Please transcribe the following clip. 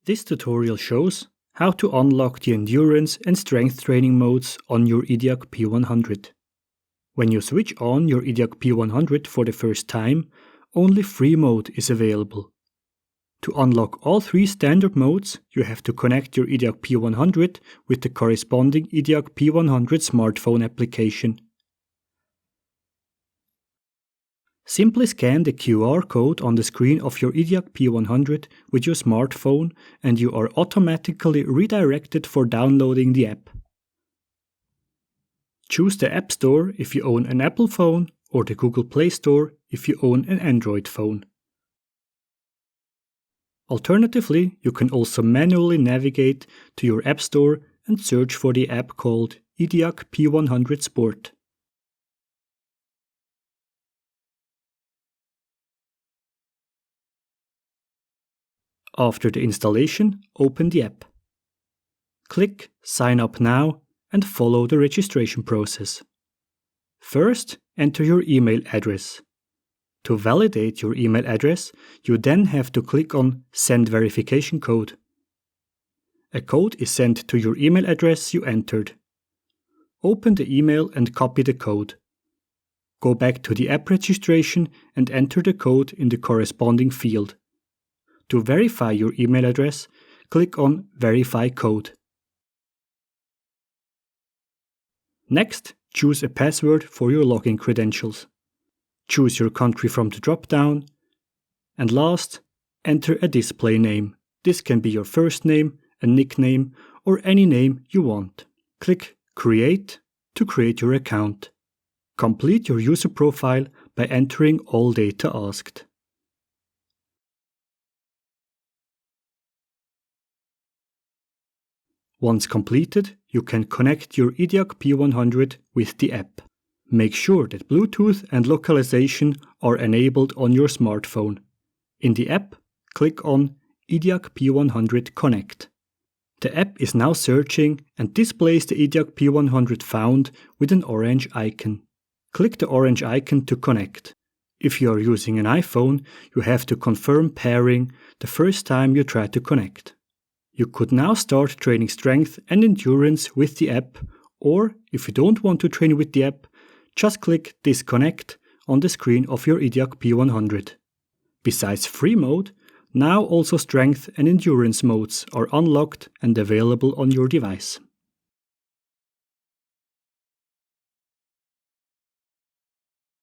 This tutorial shows how to unlock the endurance and strength training modes on your Idiag P100. When you switch on your Idiag P100 for the first time, only free mode is available. To unlock all three standard modes, you have to connect your Idiag P100 with the corresponding Idiag P100 smartphone application. Simply scan the QR code on the screen of your Idiag P100 with your smartphone and you are automatically redirected for downloading the app. Choose the App Store if you own an Apple phone or the Google Play Store if you own an Android phone. Alternatively, you can also manually navigate to your App Store and search for the app called Idiag P100 Sport. After the installation, open the app. Click Sign Up Now and follow the registration process. First, enter your email address. To validate your email address, you then have to click on Send Verification Code. A code is sent to your email address you entered. Open the email and copy the code. Go back to the app registration and enter the code in the corresponding field. To verify your email address, click on Verify Code. Next, choose a password for your login credentials. Choose your country from the drop-down. And last, enter a display name. This can be your first name, a nickname, or any name you want. Click Create to create your account. Complete your user profile by entering all data asked. Once completed, you can connect your Idiag P100 with the app. Make sure that Bluetooth and localization are enabled on your smartphone. In the app, click on Idiag P100 Connect. The app is now searching and displays the Idiag P100 found with an orange icon. Click the orange icon to connect. If you are using an iPhone, you have to confirm pairing the first time you try to connect. You could now start training strength and endurance with the app, or if you don't want to train with the app, just click Disconnect on the screen of your Idiag P100. Besides free mode, now also strength and endurance modes are unlocked and available on your device.